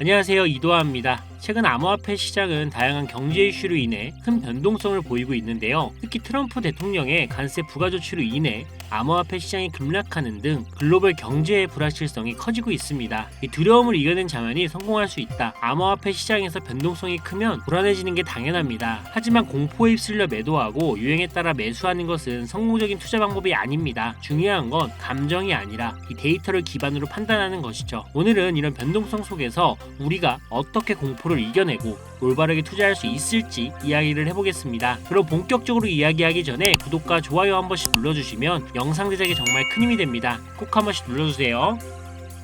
안녕하세요, 이도하입니다. 최근 암호화폐 시장은 다양한 경제 이슈로 인해 큰 변동성을 보이고 있는데요. 특히 트럼프 대통령의 관세 부과 조치로 인해 암호화폐 시장이 급락하는 등 글로벌 경제의 불확실성이 커지고 있습니다. 이 두려움을 이겨낸 자만이 성공할 수 있다. 암호화폐 시장에서 변동성이 크면 불안해지는 게 당연합니다. 하지만 공포에 휩쓸려 매도하고 유행에 따라 매수하는 것은 성공적인 투자 방법이 아닙니다. 중요한 건 감정이 아니라 이 데이터를 기반으로 판단하는 것이죠. 오늘은 이런 변동성 속에서 우리가 어떻게 공포를 이겨내고 올바르게 투자할 수 있을지 이야기를 해보겠습니다. 그럼 본격적으로 이야기하기 전에 구독과 좋아요 한 번씩 눌러주시면 영상 제작에 정말 큰 힘이 됩니다. 꼭 한 번씩 눌러주세요.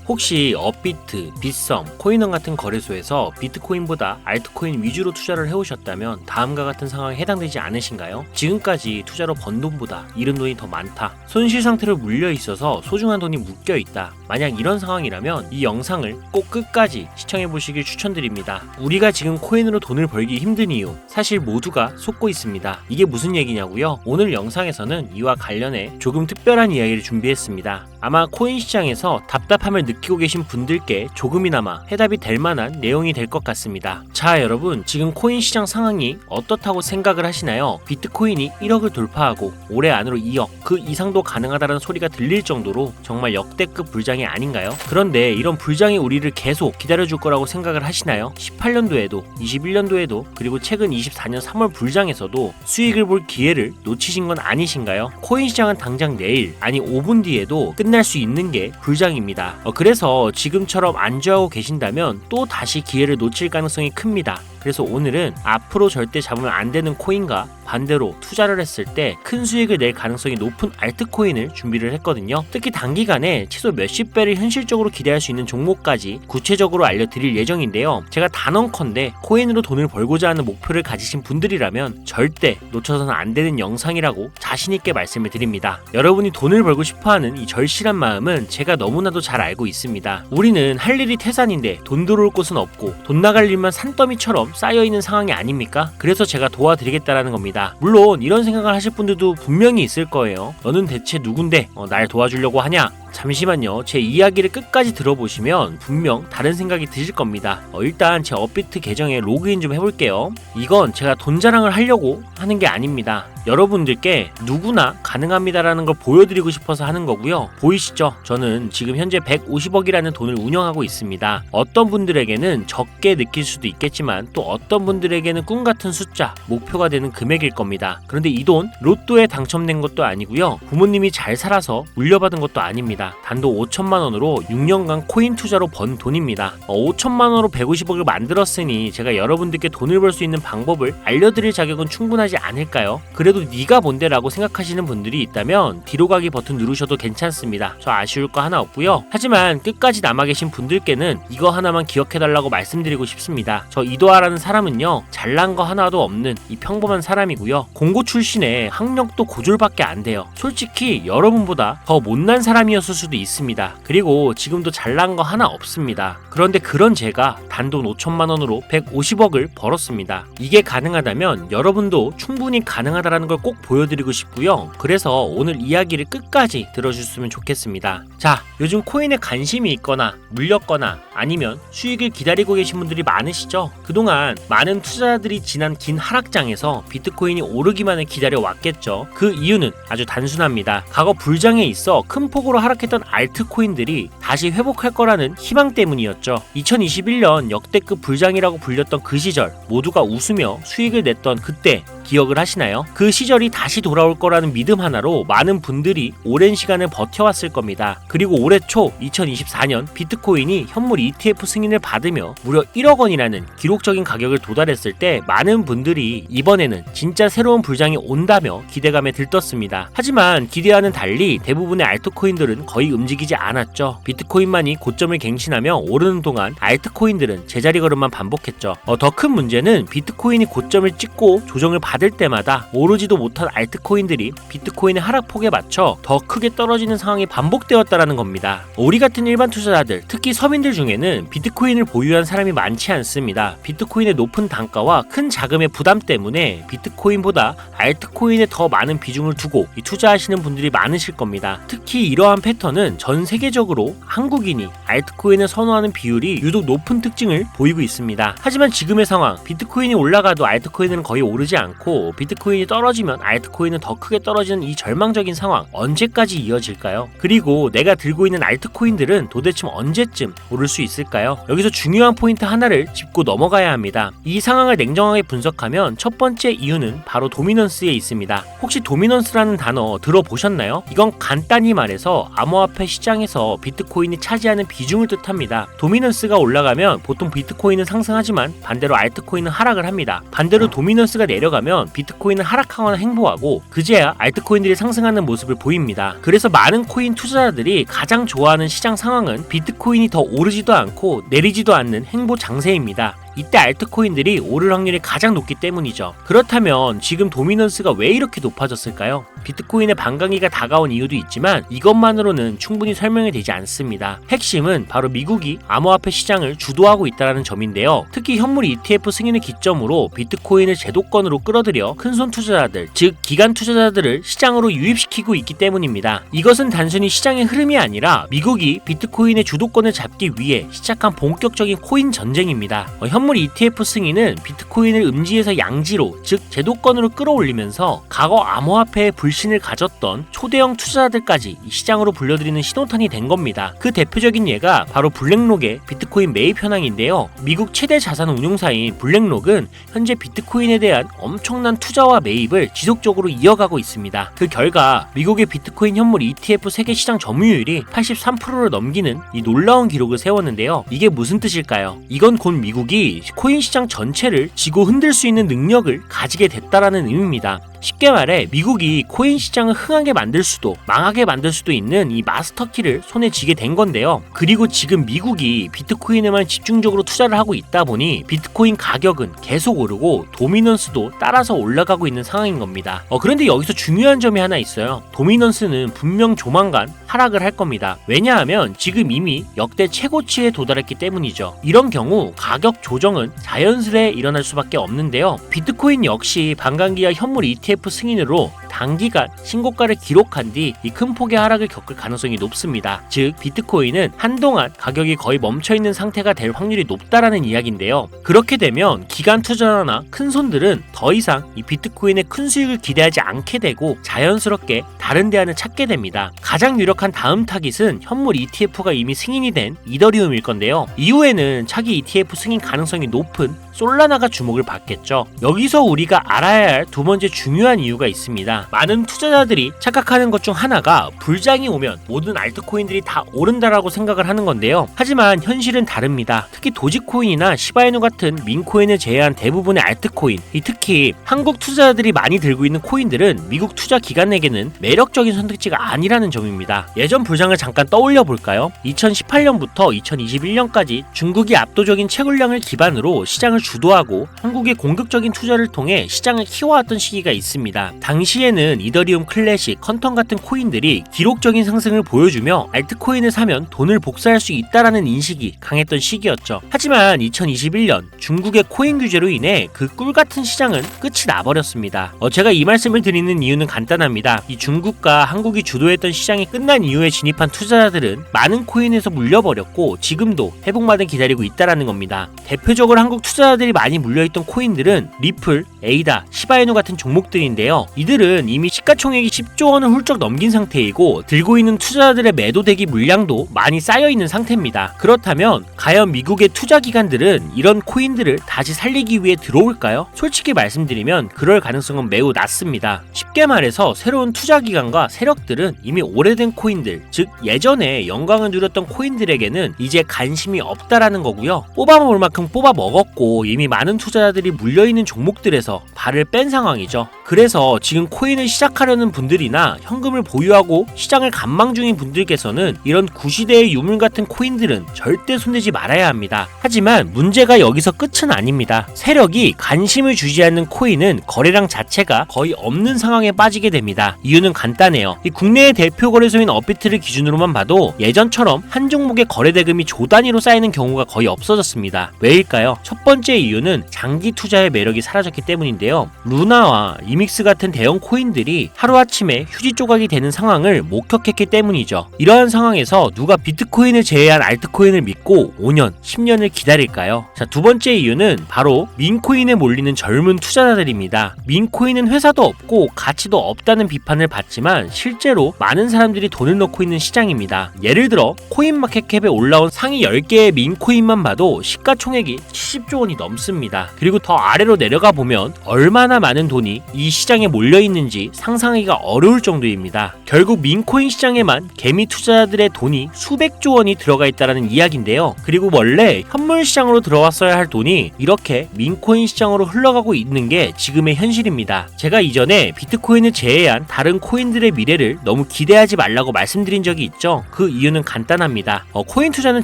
혹시 업비트, 빗썸, 코인원 같은 거래소에서 비트코인보다 알트코인 위주로 투자를 해오셨다면 다음과 같은 상황에 해당되지 않으신가요? 지금까지 투자로 번 돈보다 잃은 돈이 더 많다. 손실 상태로 물려 있어서 소중한 돈이 묶여 있다. 만약 이런 상황이라면 이 영상을 꼭 끝까지 시청해 보시길 추천드립니다. 우리가 지금 코인으로 돈을 벌기 힘든 이유, 사실 모두가 속고 있습니다. 이게 무슨 얘기냐고요? 오늘 영상에서는 이와 관련해 조금 특별한 이야기를 준비했습니다. 아마 코인 시장에서 답답함을 느끼고 계신 분들께 조금이나마 해답이 될 만한 내용이 될 것 같습니다. 자, 여러분, 지금 코인 시장 상황이 어떻다고 생각을 하시나요? 비트코인이 1억을 돌파하고 올해 안으로 2억, 그 이상도 가능하다는 소리가 들릴 정도로 정말 역대급 불장이 아닌가요? 그런데 이런 불장이 우리를 계속 기다려줄 거라고 생각을 하시나요? 18년도에도, 21년도에도, 그리고 최근 24년 3월 불장에서도 수익을 볼 기회를 놓치신 건 아니신가요? 코인 시장은 당장 내일, 아니 5분 뒤에도 끝날 수 있는 게 불장입니다. 그래서 지금처럼 안주하고 계신다면 또 다시 기회를 놓칠 가능성이 큽니다. 그래서 오늘은 앞으로 절대 잡으면 안 되는 코인과 반대로 투자를 했을 때 큰 수익을 낼 가능성이 높은 알트코인을 준비를 했거든요. 특히 단기간에 최소 몇십 배를 현실적으로 기대할 수 있는 종목까지 구체적으로 알려드릴 예정인데요. 제가 단언컨대 코인으로 돈을 벌고자 하는 목표를 가지신 분들이라면 절대 놓쳐서는 안 되는 영상이라고 자신있게 말씀을 드립니다. 여러분이 돈을 벌고 싶어하는 이 절실한 마음은 제가 너무나도 잘 알고 있습니다. 우리는 할 일이 태산인데 돈 들어올 곳은 없고 돈 나갈 일만 산더미처럼 쌓여있는 상황이 아닙니까? 그래서 제가 도와드리겠다라는 겁니다. 물론 이런 생각을 하실 분들도 분명히 있을 거예요. 너는 대체 누군데 날 도와주려고 하냐? 잠시만요. 제 이야기를 끝까지 들어보시면 분명 다른 생각이 드실 겁니다. 일단 제 업비트 계정에 로그인 좀 해볼게요. 이건 제가 돈 자랑을 하려고 하는 게 아닙니다. 여러분들께 누구나 가능합니다라는 걸 보여드리고 싶어서 하는 거고요. 보이시죠? 저는 지금 현재 150억이라는 돈을 운영하고 있습니다. 어떤 분들에게는 적게 느낄 수도 있겠지만 또 어떤 분들에게는 꿈같은 숫자, 목표가 되는 금액일 겁니다. 그런데 이 돈 로또에 당첨된 것도 아니고요. 부모님이 잘 살아서 물려받은 것도 아닙니다. 단돈 5천만 원으로 6년간 코인 투자로 번 돈입니다. 5천만 원으로 150억을 만들었으니 제가 여러분들께 돈을 벌 수 있는 방법을 알려드릴 자격은 충분하지 않을까요? 그래도 네가 뭔데 라고 생각하시는 분들이 있다면 뒤로 가기 버튼 누르셔도 괜찮습니다. 저 아쉬울 거 하나 없고요. 하지만 끝까지 남아 계신 분들께는 이거 하나만 기억해달라고 말씀드리고 싶습니다. 저 이도하라는 사람은요, 잘난 거 하나도 없는 이 평범한 사람이고요. 공고 출신에 학력도 고졸밖에 안 돼요. 솔직히 여러분보다 더 못난 사람이었을 수도 있습니다. 그리고 지금도 잘난 거 하나 없습니다. 그런데 그런 제가 단돈 5천만 원으로 150억을 벌었습니다. 이게 가능하다면 여러분도 충분히 가능하다라는 걸 꼭 보여드리고 싶고요. 그래서 오늘 이야기를 끝까지 들어주셨으면 좋겠습니다. 자, 요즘 코인에 관심이 있거나 물렸거나 아니면 수익을 기다리고 계신 분들이 많으시죠? 그동안 많은 투자자들이 지난 긴 하락장에서 비트코인이 오르기만을 기다려 왔겠죠. 그 이유는 아주 단순합니다. 과거 불장에 있어 큰 폭으로 하락했던 알트코인들이 다시 회복할 거라는 희망 때문이었죠. 2021년 역대급 불장이라고 불렸던 그 시절 모두가 웃으며 수익을 냈던 그때 기억을 하시나요? 그 시절이 다시 돌아올 거라는 믿음 하나로 많은 분들이 오랜 시간을 버텨왔을 겁니다. 그리고 올해 초 2024년 비트코인이 현물 ETF 승인을 받으며 무려 1억 원이라는 기록적인 가격을 도달했을 때 많은 분들이 이번에는 진짜 새로운 불장이 온다며 기대감에 들떴습니다. 하지만 기대와는 달리 대부분의 알트코인들은 거의 움직이지 않았죠. 비트코인만이 고점을 갱신하며 오르는 동안 알트코인들은 제자리 걸음만 반복했죠. 더 큰 문제는 비트코인이 고점을 찍고 조정을 받을 때마다 오르지도 못한 알트코인들이 비트코인의 하락폭에 맞춰 더 크게 떨어지는 상황이 반복되었다라는 겁니다. 우리 같은 일반 투자자들, 특히 서민들 중에는 비트코인을 보유한 사람이 많지 않습니다. 비트코인의 높은 단가와 큰 자금의 부담 때문에 비트코인보다 알트코인에 더 많은 비중을 두고 투자하시는 분들이 많으실 겁니다. 특히 이러한 패턴은 전 세계적으로 한국인이 알트코인을 선호하는 비율이 유독 높은 특징을 특징을 보이고 있습니다. 하지만 지금의 상황, 비트코인이 올라가도 알트코인은 거의 오르지 않고 비트코인이 떨어지면 알트코인은 더 크게 떨어지는 이 절망적인 상황 언제까지 이어질까요? 그리고 내가 들고 있는 알트코인들은 도대체 언제쯤 오를 수 있을까요? 여기서 중요한 포인트 하나를 짚고 넘어가야 합니다. 이 상황을 냉정하게 분석하면 첫 번째 이유는 바로 도미넌스에 있습니다. 혹시 도미넌스라는 단어 들어보셨나요? 이건 간단히 말해서 암호화폐 시장에서 비트코인이 차지하는 비중을 뜻합니다. 도미넌스가 올라가면 보통 비트코인은 상승하지만 반대로 알트코인은 하락을 합니다. 반대로 도미넌스가 내려가면 비트코인은 하락하거나 행보하고 그제야 알트코인들이 상승하는 모습을 보입니다. 그래서 많은 코인 투자자들이 가장 좋아하는 시장 상황은 비트코인이 더 오르지도 않고 내리지도 않는 행보 장세입니다. 이때 알트코인들이 오를 확률이 가장 높기 때문이죠. 그렇다면 지금 도미넌스가 왜 이렇게 높아졌을까요? 비트코인의 반감기가 다가온 이유도 있지만 이것만으로는 충분히 설명이 되지 않습니다. 핵심은 바로 미국이 암호화폐 시장을 주도하고 있다는 점인데요. 특히 현물 ETF 승인을 기점으로 비트코인을 제도권으로 끌어들여 큰손 투자자들, 즉 기관 투자자들을 시장으로 유입시키고 있기 때문입니다. 이것은 단순히 시장의 흐름이 아니라 미국이 비트코인의 주도권을 잡기 위해 시작한 본격적인 코인 전쟁입니다. 현물 ETF 승인은 비트코인을 음지에서 양지로, 즉 제도권으로 끌어올리면서 과거 암호화폐에 불신을 가졌던 초대형 투자자들까지 이 시장으로 불러들이는 신호탄이 된 겁니다. 그 대표적인 예가 바로 블랙록의 비트코인 매입 현황인데요. 미국 최대 자산 운용사인 블랙록은 현재 비트코인에 대한 엄청난 투자와 매입을 지속적으로 이어가고 있습니다. 그 결과 미국의 비트코인 현물 ETF 세계 시장 점유율이 83%를 넘기는 이 놀라운 기록을 세웠는데요. 이게 무슨 뜻일까요? 이건 곧 미국이 코인 시장 전체를 쥐고 흔들 수 있는 능력을 가지게 됐다라는 의미입니다. 쉽게 말해 미국이 코인 시장을 흥하게 만들 수도 망하게 만들 수도 있는 이 마스터키를 손에 쥐게 된 건데요. 그리고 지금 미국이 비트코인에만 집중적으로 투자를 하고 있다 보니 비트코인 가격은 계속 오르고 도미넌스도 따라서 올라가고 있는 상황인 겁니다. 그런데 여기서 중요한 점이 하나 있어요. 도미넌스는 분명 조만간 하락을 할 겁니다. 왜냐하면 지금 이미 역대 최고치에 도달했기 때문이죠. 이런 경우 가격 조정은 자연스레 일어날 수밖에 없는데요. 비트코인 역시 반감기와 현물 ETF 승인으로 단기간 신고가를 기록한 뒤 이 큰 폭의 하락을 겪을 가능성이 높습니다. 즉 비트코인은 한동안 가격이 거의 멈춰있는 상태가 될 확률이 높다라는 이야기인데요. 그렇게 되면 기관 투자자나 큰 손들은 더 이상 이 비트코인의 큰 수익을 기대하지 않게 되고 자연스럽게 다른 대안을 찾게 됩니다. 가장 유력한 다음 타깃은 현물 ETF가 이미 승인이 된 이더리움일 건데요. 이후에는 차기 ETF 승인 가능성이 높은 솔라나가 주목을 받겠죠. 여기서 우리가 알아야 할 두 번째 중요한 이유가 있습니다. 많은 투자자들이 착각하는 것 중 하나가 불장이 오면 모든 알트코인들이 다 오른다라고 생각을 하는 건데요. 하지만 현실은 다릅니다. 특히 도지코인이나 시바이누 같은 민코인을 제외한 대부분의 알트코인, 특히 한국 투자자들이 많이 들고 있는 코인들은 미국 투자 기관에게는 매력적인 선택지가 아니라는 점입니다. 예전 불장을 잠깐 떠올려 볼까요? 2018년부터 2021년까지 중국이 압도적인 채굴량을 기반으로 시장을 주도하고 한국의 공격적인 투자를 통해 시장을 키워왔던 시기가 있습니다. 당시에는 이더리움 클래식, 컨텀 같은 코인들이 기록적인 상승을 보여주며 알트코인을 사면 돈을 복사할 수 있다라는 인식이 강했던 시기였죠. 하지만 2021년 중국의 코인 규제로 인해 그 꿀같은 시장은 끝이 나버렸습니다. 제가 이 말씀을 드리는 이유는 간단합니다. 이 중국과 한국이 주도했던 시장이 끝난 이후에 진입한 투자자들은 많은 코인에서 물려버렸고 지금도 회복만을 기다리고 있다라는 겁니다. 대표적으로 한국 투자자들이 많이 물려있던 코인들은 리플, 에이다, 시바이누 같은 종목들인데요. 이들은 이미 시가총액이 10조 원을 훌쩍 넘긴 상태이고 들고 있는 투자자들의 매도 대기 물량도 많이 쌓여있는 상태입니다. 그렇다면 과연 미국의 투자기관들은 이런 코인들을 다시 살리기 위해 들어올까요? 솔직히 말씀드리면 그럴 가능성은 매우 낮습니다. 쉽게 말해서 새로운 투자기관과 세력들은 이미 오래된 코인들, 즉 예전에 영광을 누렸던 코인들에게는 이제 관심이 없다라는 거고요. 뽑아먹을 만큼 뽑아먹었고 이미 많은 투자자들이 물려있는 종목들에서 발을 뺀 상황이죠. 그래서 지금 코인을 시작하려는 분들이나 현금을 보유하고 시장을 관망 중인 분들께서는 이런 구시대의 유물 같은 코인들은 절대 손대지 말아야 합니다. 하지만 문제가 여기서 끝은 아닙니다. 세력이 관심을 주지 않는 코인은 거래량 자체가 거의 없는 상황에 빠지게 됩니다. 이유는 간단해요. 이 국내의 대표 거래소인 업비트를 기준으로만 봐도 예전처럼 한 종목의 거래 대금이 조 단위로 쌓이는 경우가 거의 없어졌습니다. 왜일까요? 첫 번째 이유는 장기 투자의 매력이 사라졌기 때문인데요. 루나와 비믹스 같은 대형 코인들이 하루아침에 휴지 조각이 되는 상황을 목격했기 때문이죠. 이러한 상황에서 누가 비트코인을 제외한 알트코인을 믿고 5년, 10년을 기다릴까요? 자, 두 번째 이유는 바로 민코인에 몰리는 젊은 투자자들입니다. 민코인은 회사도 없고 가치도 없다는 비판을 받지만 실제로 많은 사람들이 돈을 넣고 있는 시장입니다. 예를 들어 코인마켓캡에 올라온 상위 10개의 민코인만 봐도 시가총액이 70조 원이 넘습니다. 그리고 더 아래로 내려가 보면 얼마나 많은 돈이 이 시장에 몰려 있는지 상상하기가 어려울 정도입니다. 결국 민코인 시장에만 개미 투자자들의 돈이 수백조 원이 들어가 있다는 이야기인데요. 그리고 원래 현물 시장으로 들어왔어야 할 돈이 이렇게 민코인 시장으로 흘러가고 있는 게 지금의 현실입니다. 제가 이전에 비트코인을 제외한 다른 코인들의 미래를 너무 기대하지 말라고 말씀드린 적이 있죠. 그 이유는 간단합니다. 코인 투자는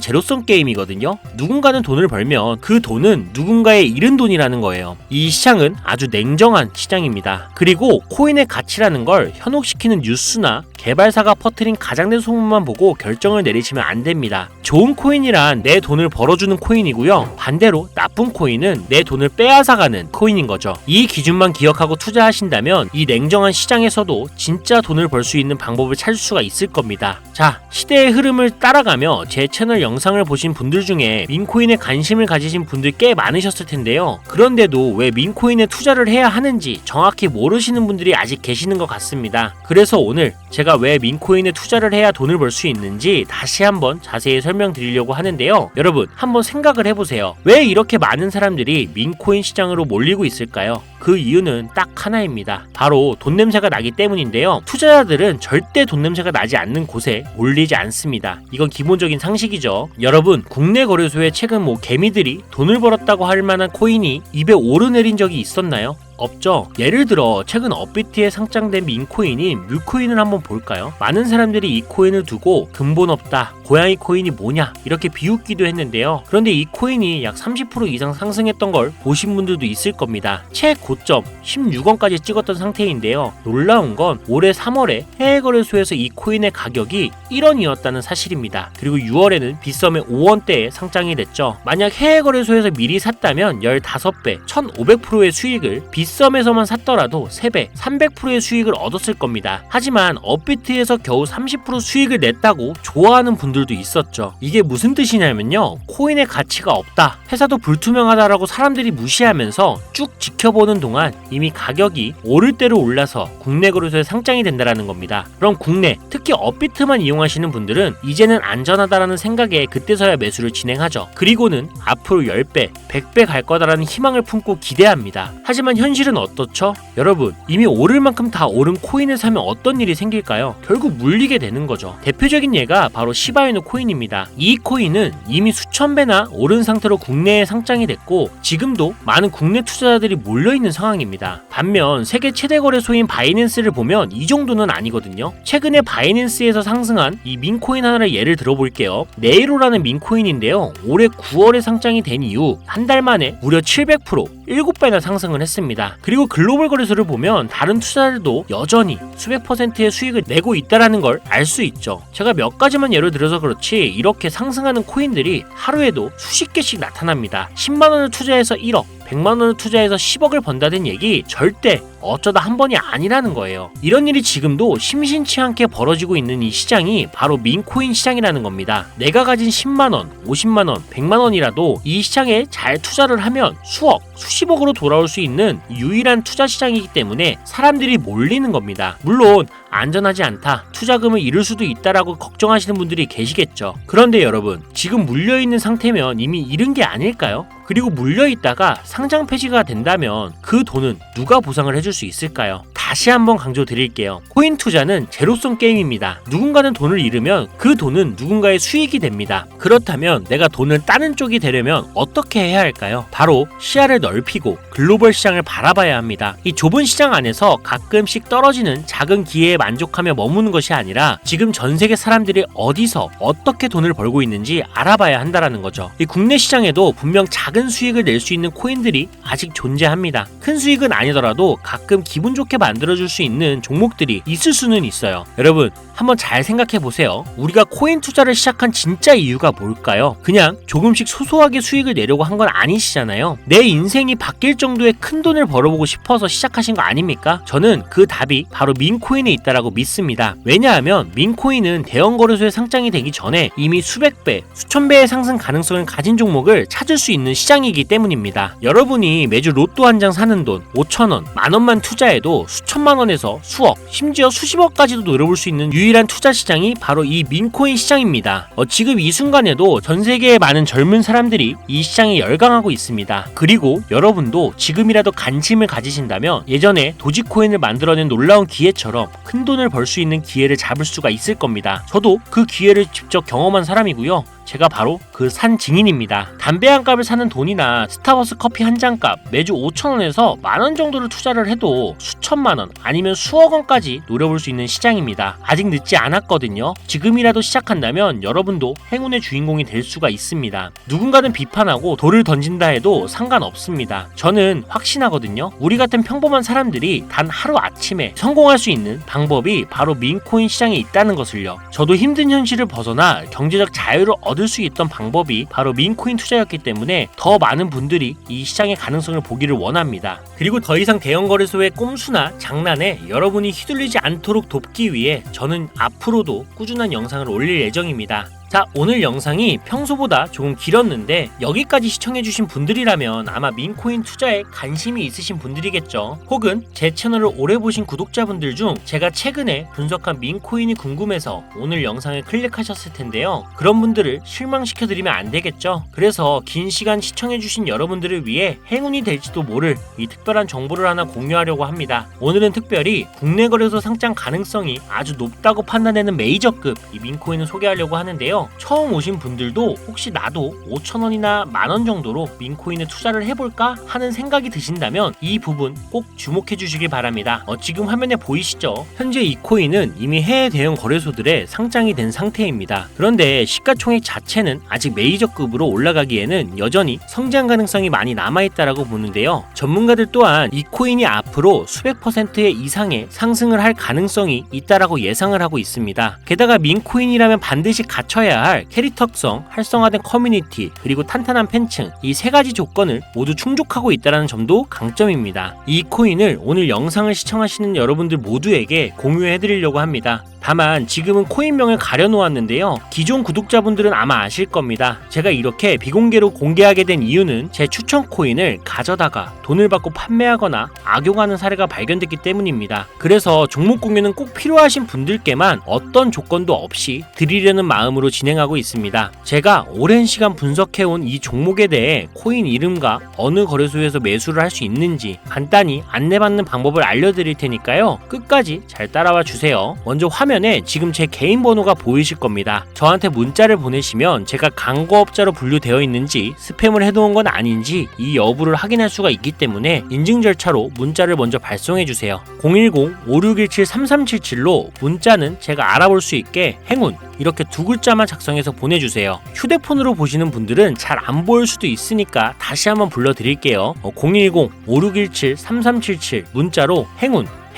제로섬 게임이거든요. 누군가는 돈을 벌면 그 돈은 누군가의 잃은 돈이라는 거예요. 이 시장은 아주 냉정한 시장입니다. 그리고 코인의 가치라는 걸 현혹시키는 뉴스나 개발사가 퍼뜨린 가장된 소문만 보고 결정을 내리시면 안 됩니다. 좋은 코인이란 내 돈을 벌어주는 코인이고요. 반대로 나쁜 코인은 내 돈을 빼앗아가는 코인인 거죠. 이 기준만 기억하고 투자하신다면 이 냉정한 시장에서도 진짜 돈을 벌 수 있는 방법을 찾을 수가 있을 겁니다. 자, 시대의 흐름을 따라가며 제 채널 영상을 보신 분들 중에 민코인에 관심을 가지신 분들 꽤 많으셨을 텐데요. 그런데도 왜 민코인에 투자를 해야 하는지 정확히 모르시는 분들이 아직 계시는 것 같습니다. 그래서 오늘 제가 왜 민코인에 투자를 해야 돈을 벌 수 있는지 다시 한번 자세히 설명드리려고 하는데요. 여러분, 한번 생각을 해보세요. 왜 이렇게 많은 사람들이 민코인 시장으로 몰리고 있을까요? 그 이유는 딱 하나입니다. 바로 돈 냄새가 나기 때문인데요. 투자자들은 절대 돈 냄새가 나지 않는 곳에 몰리지 않습니다. 이건 기본적인 상식이죠. 여러분, 국내 거래소에 최근 개미들이 돈을 벌었다고 할 만한 코인이 입에 오르내린 적이 있었나요? 없죠. 예를 들어 최근 업비트에 상장된 민코인인 뮤코인을 한번 볼까요? 많은 사람들이 이 코인을 두고 근본 없다, 고양이 코인이 뭐냐 이렇게 비웃기도 했는데요. 그런데 이 코인이 약 30% 이상 상승했던 걸 보신 분들도 있을 겁니다. 최고점 16원까지 찍었던 상태인데요. 놀라운 건 올해 3월에 해외 거래소에서 이 코인의 가격이 1원이었다는 사실입니다. 그리고 6월에는 빗썸에 5원대에 상장이 됐죠. 만약 해외 거래소에서 미리 샀다면 15배, 1500%의 수익을 빗썸에서만 샀더라도 3배, 300%의 수익을 얻었을 겁니다. 하지만 업비트에서 겨우 30% 수익을 냈다고 좋아하는 분들도 있었죠. 이게 무슨 뜻이냐면요. 코인의 가치가 없다, 회사도 불투명하다라고 사람들이 무시하면서 쭉 지켜보는 동안 이미 가격이 오를 대로 올라서 국내 거래소에 상장이 된다는 겁니다. 그럼 국내, 특히 업비트만 이용하시는 분들은 이제는 안전하다라는 생각에 그때서야 매수를 진행하죠. 그리고는 앞으로 10배, 100배 갈 거다라는 희망을 품고 기대합니다. 하지만 현실은 어떻죠? 여러분, 이미 오를 만큼 다 오른 코인을 사면 어떤 일이 생길까요? 결국 물리게 되는 거죠. 대표적인 예가 바로 시바이누 코인입니다. 이 코인은 이미 수천 배나 오른 상태로 국내에 상장이 됐고 지금도 많은 국내 투자자들이 몰려있는 상황입니다. 반면 세계 최대 거래소인 바이낸스를 보면 이 정도는 아니거든요. 최근에 바이낸스에서 상승한 이 민코인 하나를 예를 들어볼게요. 네이로라는 민코인인데요. 올해 9월에 상장이 된 이후 한 달 만에 무려 700%, 7배나 상승을 했습니다. 그리고 글로벌 거래소를 보면 다른 투자자들도 여전히 수백 %의 수익을 내고 있다는 걸 알 수 있죠. 제가 몇 가지만 예를 들어서 그렇지 이렇게 상승하는 코인들이 하루에도 수십 개씩 나타납니다. 10만원을 투자해서 1억, 100만원을 투자해서 10억을 번다는 얘기 절대 어쩌다 한 번이 아니라는 거예요. 이런 일이 지금도 심심치 않게 벌어지고 있는 이 시장이 바로 민코인 시장이라는 겁니다. 내가 가진 10만원, 50만원, 100만원이라도 이 시장에 잘 투자를 하면 수억, 수십억으로 돌아올 수 있는 유일한 투자 시장이기 때문에 사람들이 몰리는 겁니다. 물론 안전하지 않다, 투자금을 잃을 수도 있다라고 걱정하시는 분들이 계시겠죠. 그런데 여러분, 지금 물려있는 상태면 이미 잃은 게 아닐까요? 그리고 물려있다가 상장 폐지가 된다면 그 돈은 누가 보상을 해줄 수 있을까요? 다시 한번 강조드릴게요. 코인 투자는 제로섬 게임입니다. 누군가는 돈을 잃으면 그 돈은 누군가의 수익이 됩니다. 그렇다면 내가 돈을 따는 쪽이 되려면 어떻게 해야 할까요? 바로 시야를 넓히고 글로벌 시장을 바라봐야 합니다. 이 좁은 시장 안에서 가끔씩 떨어지는 작은 기회에 만족하며 머무는 것이 아니라 지금 전 세계 사람들이 어디서 어떻게 돈을 벌고 있는지 알아봐야 한다는 거죠. 이 국내 시장에도 분명 작은 수익을 낼 수 있는 코인들이 아직 존재합니다. 큰 수익은 아니더라도 가끔 기분 좋게 만들어줄 수 있는 종목들이 있을 수는 있어요. 여러분, 한번 잘 생각해 보세요. 우리가 코인 투자를 시작한 진짜 이유가 뭘까요? 그냥 조금씩 소소하게 수익을 내려고 한 건 아니시잖아요. 내 인생이 바뀔 정도의 큰 돈을 벌어보고 싶어서 시작하신 거 아닙니까? 저는 그 답이 바로 민코인에 있다라고 믿습니다. 왜냐하면 민코인은 대형 거래소에 상장이 되기 전에 이미 수백 배, 수천 배의 상승 가능성을 가진 종목을 찾을 수 있는 시장이기 때문입니다. 여러분이 매주 로또 한 장 사는 돈 5,000원, 만원만 투자해도 수천만 원에서 수억, 심지어 수십억까지도 노려볼 수 있는 유일한 투자 시장이 바로 이 민코인 시장입니다. 지금 이 순간에도 전 세계의 많은 젊은 사람들이 이 시장에 열광하고 있습니다. 그리고 여러분도 지금이라도 관심을 가지신다면 예전에 도지코인을 만들어낸 놀라운 기회처럼 큰 돈을 벌 수 있는 기회를 잡을 수가 있을 겁니다. 저도 그 기회를 직접 경험한 사람이고요. 제가 바로 그 산 증인입니다. 담배 한 값을 사는 돈이나 스타벅스 커피 한 잔 값 매주 5,000원에서 만원 정도를 투자를 해도 수천만원 아니면 수억 원까지 노려볼 수 있는 시장입니다. 아직 늦지 않았거든요. 지금이라도 시작한다면 여러분도 행운의 주인공이 될 수가 있습니다. 누군가는 비판하고 돌을 던진다 해도 상관없습니다. 저는 확신하거든요. 우리 같은 평범한 사람들이 단 하루 아침에 성공할 수 있는 방법이 바로 민코인 시장에 있다는 것을요. 저도 힘든 현실을 벗어나 경제적 자유를 얻을 수 있던 방법이 바로 민코인 투자였기 때문에 더 많은 분들이 이 시장의 가능성을 보기를 원합니다. 그리고 더 이상 대형 거래소의 꼼수나 장난에 여러분이 휘둘리지 않도록 돕기 위해 저는 앞으로도 꾸준한 영상을 올릴 예정입니다. 자, 오늘 영상이 평소보다 조금 길었는데 여기까지 시청해주신 분들이라면 아마 민코인 투자에 관심이 있으신 분들이겠죠. 혹은 제 채널을 오래 보신 구독자분들 중 제가 최근에 분석한 민코인이 궁금해서 오늘 영상을 클릭하셨을 텐데요. 그런 분들을 실망시켜드리면 안 되겠죠. 그래서 긴 시간 시청해주신 여러분들을 위해 행운이 될지도 모를 이 특별한 정보를 하나 공유하려고 합니다. 오늘은 특별히 국내 거래소 상장 가능성이 아주 높다고 판단되는 메이저급 이 민코인을 소개하려고 하는데요. 처음 오신 분들도 혹시 나도 5,000원이나 만원 정도로 민코인에 투자를 해볼까 하는 생각이 드신다면 이 부분 꼭 주목해 주시길 바랍니다. 지금 화면에 보이시죠? 현재 이 코인은 이미 해외 대형 거래소들에 상장이 된 상태입니다. 그런데 시가총액 자체는 아직 메이저급으로 올라가기에는 여전히 성장 가능성이 많이 남아있다라고 보는데요. 전문가들 또한 이 코인이 앞으로 수백 퍼센트의 이상의 상승을 할 가능성이 있다라고 예상을 하고 있습니다. 게다가 민코인이라면 반드시 갖춰야 할 캐릭터성, 활성화된 커뮤니티, 그리고 탄탄한 팬층 이 세 가지 조건을 모두 충족하고 있다는 점도 강점입니다. 이 코인을 오늘 영상을 시청하시는 여러분들 모두에게 공유해드리려고 합니다. 다만 지금은 코인명을 가려놓았는데요. 기존 구독자분들은 아마 아실 겁니다. 제가 이렇게 비공개로 공개하게 된 이유는 제 추천 코인을 가져다가 돈을 받고 판매하거나 악용하는 사례가 발견됐기 때문입니다. 그래서 종목 공유는 꼭 필요하신 분들께만 어떤 조건도 없이 드리려는 마음으로 진행하고 있습니다. 제가 오랜 시간 분석해온 이 종목에 대해 코인 이름과 어느 거래소에서 매수를 할 수 있는지 간단히 안내받는 방법을 알려드릴 테니까요. 끝까지 잘 따라와 주세요. 먼저 화면에 지금 제 개인 번호가 보이실 겁니다. 저한테 문자를 보내시면 제가 광고업자로 분류되어 있는지 스팸을 해놓은 건 아닌지 이 여부를 확인할 수가 있기 때문에 인증 절차로 문자를 먼저 발송해 주세요. 010-5617-3377로 문자는 제가 알아볼 수 있게 행운 이렇게 두 글자만 작성해서 보내주세요. 휴대폰으로 보시는 분들은 잘 안 보일 수도 있으니까 다시 한번 불러드릴게요. 010-5617-3377 문자로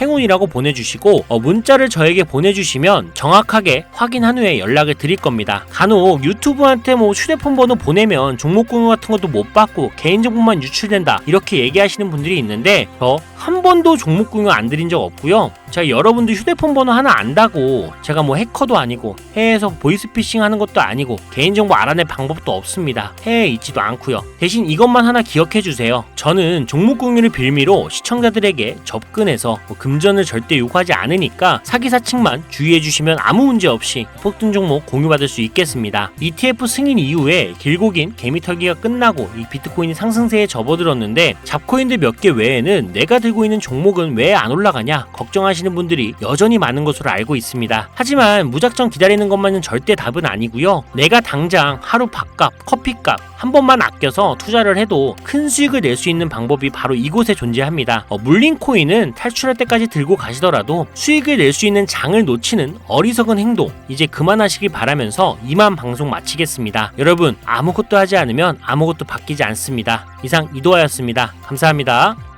행운이라고 보내주시고 문자를 저에게 보내주시면 정확하게 확인한 후에 연락을 드릴 겁니다. 간혹 유튜브한테 휴대폰 번호 보내면 종목 공유 같은 것도 못 받고 개인정보만 유출된다 이렇게 얘기하시는 분들이 있는데 저 한 번도 종목 공유 안 드린 적 없고요. 제가 여러분들 휴대폰 번호 하나 안다고 제가 해커도 아니고 해외에서 보이스피싱 하는 것도 아니고 개인정보 알아낼 방법도 없습니다. 해외에 있지도 않고요. 대신 이것만 하나 기억해 주세요. 저는 종목 공유를 빌미로 시청자들에게 접근해서 금전을 절대 요구하지 않으니까 사기사칭만 주의해 주시면 아무 문제 없이 폭등 종목 공유받을 수 있겠습니다. ETF 승인 이후에 길고 긴 개미털기가 끝나고 이 비트코인이 상승세에 접어들었는데 잡코인들 몇 개 외에는 내가 들고 있는 종목은 왜 안 올라가냐 걱정하시는 분들이 여전히 많은 것으로 알고 있습니다. 하지만 무작정 기다리는 것만은 절대 답은 아니고요. 내가 당장 하루 밥값, 커피값 한 번만 아껴서 투자를 해도 큰 수익을 낼 수 있는 방법이 바로 이곳에 존재합니다. 물린 코인은 탈출할 때까지 들고 가시더라도 수익을 낼 수 있는 장을 놓치는 어리석은 행동 이제 그만하시길 바라면서 이만 방송 마치겠습니다. 여러분 아무것도 하지 않으면 아무것도 바뀌지 않습니다. 이상 이도하였습니다. 감사합니다.